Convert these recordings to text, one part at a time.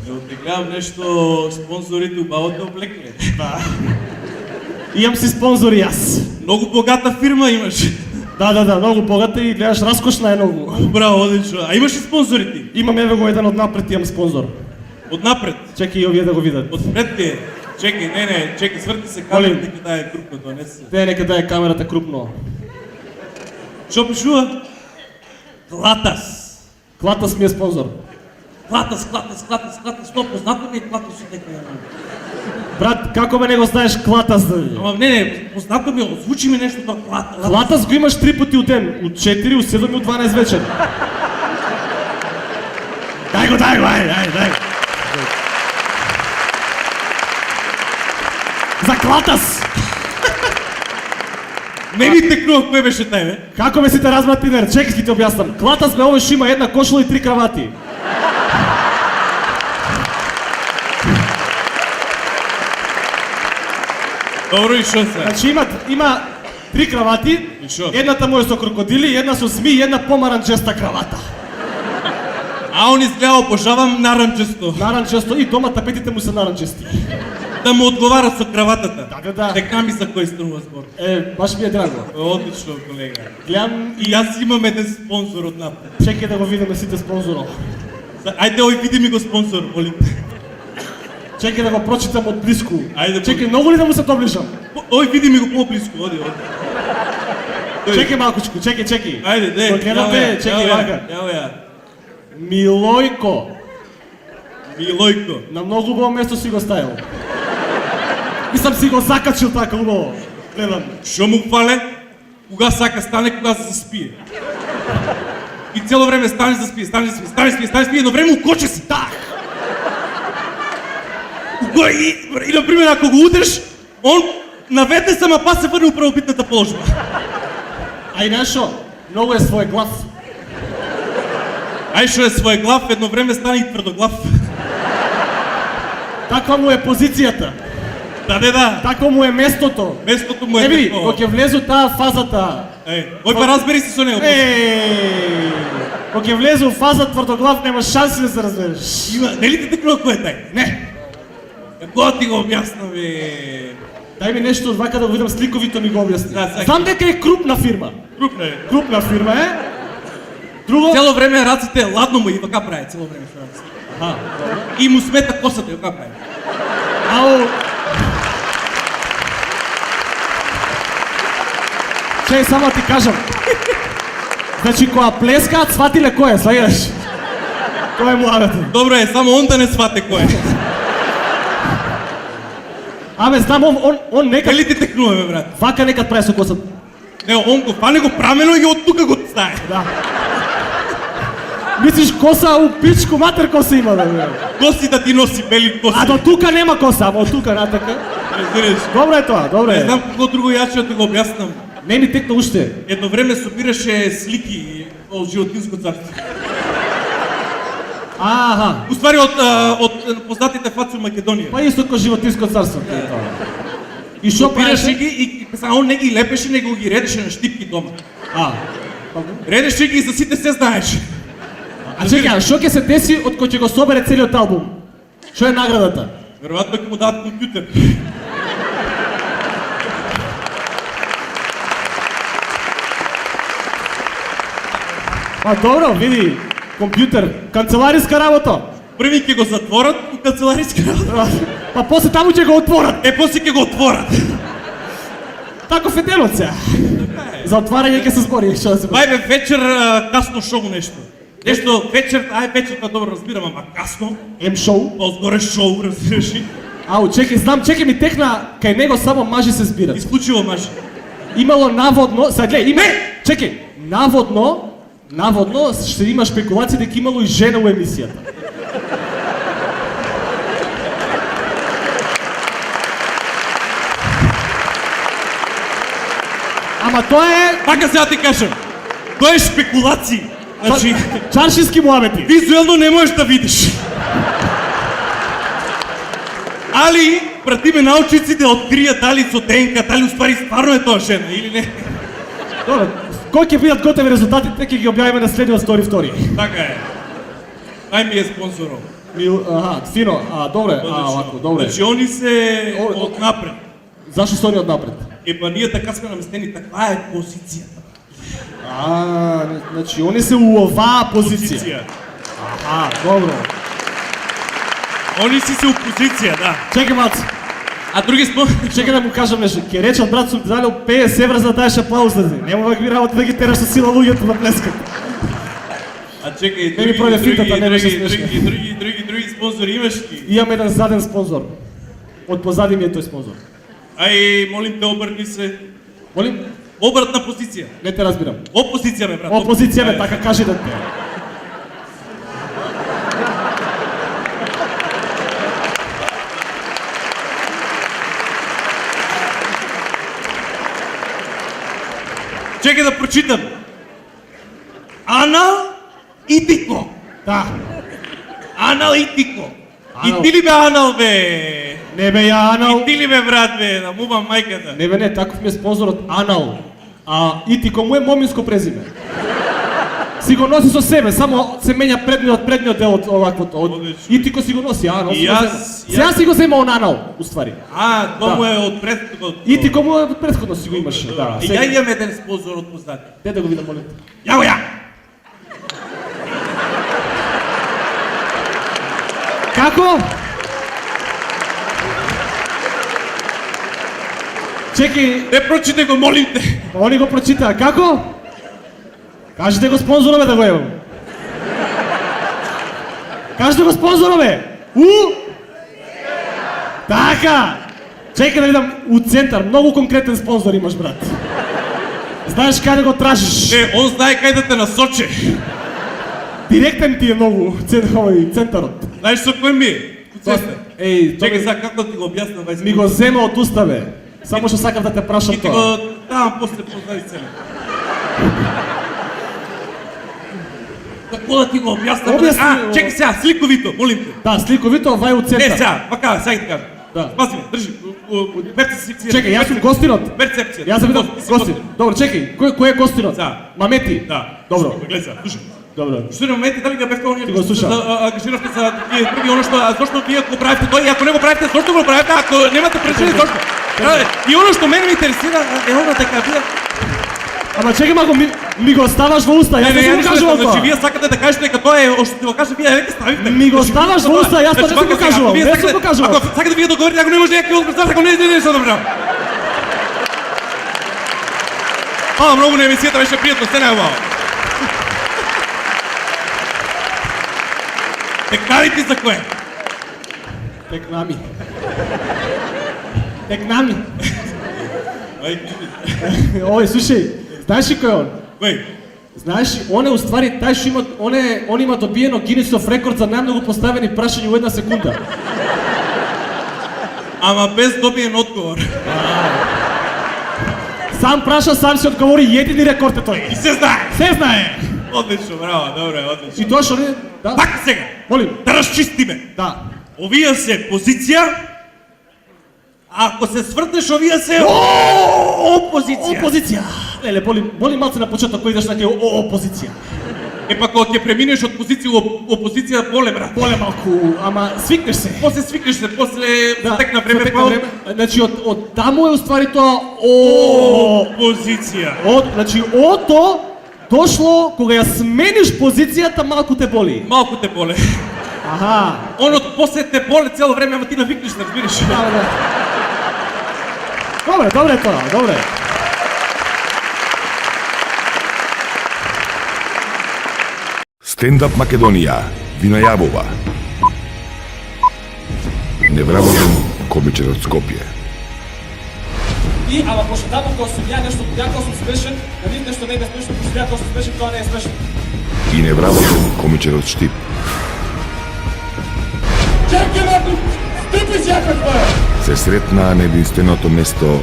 Ево ти гледам нешто спонзорите убавото облекле. Да. Имам си спонзори аз. Многу богата фирма имаш. Да, много богата и гледаш, разкошна е много. Браво, одлично. А имаш ли спонзори ти? Имам еве го еден отнапред, имам спонзор. Отнапред? Чекай и овие да го видат. Отпред ти е. Чекай, не, чекай, свърти се камерата, нека да е крупното, не се. Те, нека да е камерата крупно. Шо пишува? Клатас. Клатас ми е спонзор. Клатас, то познато ми е Клатас от нека. Брат, како ме не го знаеш Клатас да види? Ама не, познато ми, озвучи ми нещо това Клатас. Клатас го имаш 3 пъти от ден. От 4, от 7 и от 12 вечер. Дай го, дай. За Клатас! Не ми текнува, кое беше тай, бе? Како ме си те разбрат, Тинер? Чекай си ти обяснам. Клатас ме овеш има една кошула и 3 кравати. Добро и шо се? Значи има 3 кравати, И шо? едната му е со крокодили, една со зми и една помаранчеста кравата. А он изгледа, обожавам наранчесто. Наранчесто и дома тапетите му са наранчести. Да му отговаря со краватата. Да. Дека ми за кој струва збор. Баш ми е драго. Одлично, колега. Гледам И аз имам еден спонзор од напред. чекай да го видиме сите спонзоро. Ајде, ој види ми го спонзор, молим. Чекай да го прочитам од близко. Ајде, Чекай, многу ли да му се доближам? Ој види ми го по-близко, оди. Чекай малкучко, чекай. Ајде, де. Го гледате, чекай вака. Ево ја. Милојко. Милојко. На многу убаво место си го ставил. Мислам си го закачил така убаво. Гледам. Шо му фале? Кога сака стане, кога се заспие. И цело време стане заспие, едно време укоче си. Так! И, например, ако го удреш, он навете сама па се върне у правобитната положба. А и нешо, многу е свој глав. Ај шо е своеглав, едно време стане и тврдоглав. Таква му е позицијата. Да. Такво му е местото. Местото му е види, такова. кога ќе влезе таа фазата. Ој па разбери се со него. Кога ќе влезе у фаза тврдоглав, нема шанси да се разбереш. Има, нели ти текнува кој е тај? Не. Како ти го објаснам, бе? Дај ми нешто од вака да го видам сликовито ми го објасни. Да, сега. Знам дека е крупна фирма. Крупна е. Крупна фирма е. Друго? Цело време раците ладно му и вака прави, цело време што раците. Аха, добро. И му смета косата и вака прави. Ау. Чеј, само ти кажам. Значи, кога плескаат, сватиле кој е, сваѓаш? Кој е младата? Добро е, само он да не свате кој е. Абе, знам, он некад... Дали ти текнува, бе, брат? Вака некад прави со косата. Не, он го фане го прамено и од тука го стае. Да. Мислиш, коса у пичку матер коса има, бе. Коси да ти носи бели коси. А до тука нема коса, ама од тука натака. Разбираш? Добро е тоа, добро Не е. знам како друго јаче да го објаснам. Не ми текна уште. Едно време собираше слики од животинско царство. Аха. Уствари од познатите фаци од Македонија. Па исто ко животинско царство. И шо Собираше правеше? ги и само он не ги лепеше, него ги редеше на штипки дома. Редеше ги и за сите се знаеше. А чекай, шо ќе се деси од кој ќе го собере целиот албум? Шо е наградата? Веројатно ќе му дадат компјутер. Па добро, види, компјутер, канцелариска работа. Први ќе го затворат у канцелариска работа. Па после таму ќе го отворат. После ќе го отворат. Таков е денот сега. За отварање ќе се збори, што да се... Бајбе, вечер касно шоу нешто. Нешто вечер, вечерта добро разбирам, ама касно. М-шоу? По-згоре шоу, разбираш ли? Ау, чекай, знам, чекай ми текна, кај него само мажи се збират. Исклучиво мажи. Имало наводно, сега гледај, има... Чекай, наводно ще има спекулација дека имало и жена у емисијата. Ама тоа е... Така сега ти кажам, тоа е шпекулации. Значи, чаршиски муабети. Визуелно не можеш да видиш. Али, пратиме научници да откријат дали со ДНК, дали уствари стварно е тоа жена или не. Добро, кој ќе бидат готови резултатите, ќе ги објавиме на следниот стори втори. Така е. Ај ми е спонзором. Фино, добре, овако, добре. Значи они се О- од напред. Зашто се они однапред? Па ние така сме наместени, таква е позицијата. Значи они се у оваа позиција. Добро. Они си се у позиција, да. Чекај малце. А други Чекај да му кажам нешто. Ке речам брат сум ти далел 50 евра за да даеш аплауз да ти. Нема вака ми работа да ги тераш со сила луѓето на плескат. А чекај, Не ми пројде финтата, не беше смешно. други спонзори имаш ли? Имам еден заден спонзор. Од позади ми е тој спонзор. Ај, молим те, обрни се. Молим? Обратна позиција. Не те разбирам. Опозиција ме, брат. Опозиција ме, Ај. така кажи да те. Чекај да прочитам. Аналитико. Да. Аналитико. И Анал. ти ли бе анал, бе? Не бе ја Анал. И ти ли бе, брат, бе? Да мувам мајката. Не бе не, таков ми е спонзорот Анал. А Итико му е моминско презиме. Си го носи со себе, само се менја предниот дел од оваквото. Одлично. Итико си го носи, Анал си И го јас- зема. Сега си го зема он Анал, уствари. Тоа му Да. е од предходот. Итико му е претходно си го имаше, да. И ја имам еден спонзор од позади. Де да го видам, молим. Ја го ја! Како? Чекај, Не прочитай го, молим те. они го прочитаа. Како? Кажете го спонзорове да го евам. Кажете го спонзорове. Така. Чекај да видам у центар. Многу конкретен спонзор имаш, брат. Знаеш каде го тражиш. Не, он знае кај да те насочи. Директен ти е многу центарот. Знаеш со кој ми е? Куцесте. Еј, Чекај сега како да ти го објаснам вај. ми го зема од уставе. Само што сакам да те прашам И ти тоа. го давам после позади себе. Како да ти го објаснам? Објасни. Чекај сега, сликовито, молим те. Да, сликовито вај у Не, центар. сега, вака, сега ти кажам. Да. Пази ме, држи. Перцепција. Чекај, јас сум гостинот. Перцепција. Јас да видам Ти си гостин. Добро, чекај. Кој е гостинот? Да. Мамети. Да. Добро. Гледај сега, слушај. Добро. Што на моменти дали ga бевте оние Ти го слушам. ангажиравте за тие други оно што зошто вие го правите тоа и ако не го правите зошто го правите ако немате причина зошто? И оно што мене ме интересира е оно дека вие Ама чекай малку, ми го ставаш во уста, јас не сум го кажувал значи тоа. вие сакате да кажете дека тоа е што ти го кажа вие веќе ставите. Ми го ставаш во уста, јас тоа не сум го кажувал, не сум го кажувал. Ако сакате вие да говорите ако не може некој од представите, ако не што добро. Многу на емисијата беше пријатно, се најубаво. Текнарите за кое? Текнами. Текнами. Ај, Ој, слушај, знаеш ли кој е он? кој? Знаеш ли, он е уствари тај што има, он има добиено Гинисов рекорд за најмногу поставени прашања у една секунда. Ама без добиен одговор. Сам праша, сам се одговори, едини рекорд е тој. И се знае. Се знае. Одлично, браво, добре, одлично. И тоа што не... Да? Пак сега, Молим. да разчистиме. Да. Овие се позиција, ако се свртнеш, овие се опозиција. Опозиција. Леле, боли малце на почеток кој идеш на ке опозиција. Па кога ќе преминеш од позиција во опозиција, боле, брат. Боле малку, ама свикнеш се. После свикнеш се, после текна се време, текна па време. Значи од таму е уствари тоа опозиција. значи ото дошло кога ја смениш позицијата малку те боли. Малку те боле. Аха. Онот после те боле цело време, ама ти навикнеш, разбираш. Да. Добре тоа, добре. Стендап Македонија ви најавува невработен комичар од Скопје. И, ама пошто таму кога сум ја нешто, ја кога сум смешен, да видиш нешто не е смешно, пошто ја кога сум смешен, тоа не е смешно. И невработен комичар од Штип. Чекай, маку, стипи си јака твоја! Се сретнаа на единственото место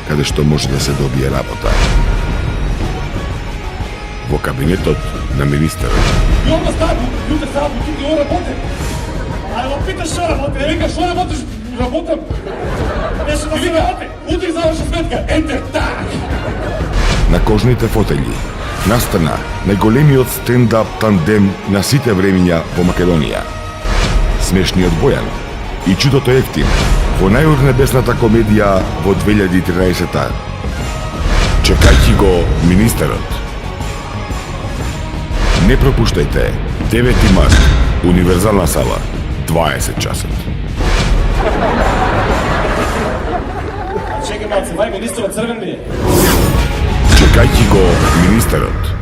каде што може да се добие работа. Во кабинетот на министерот. И onda стави, јутре става бутик и он работе. Ајде ма питаш шо работе, вика шо работиш, работам. Нешто да се работе, утре заврши сметка, ентер, так! На кожните фотели настана најголемиот стендап тандем на сите времиња во Македонија. смешни од Бојан и чудото Евтим во најурнебесната комедија во 2013-та. Чекајќи го министерот. Не пропуштајте 9 март, универзална сала, 20 часот. Чекай малце, вај министерот црвен ми е. Чекајќи го министерот.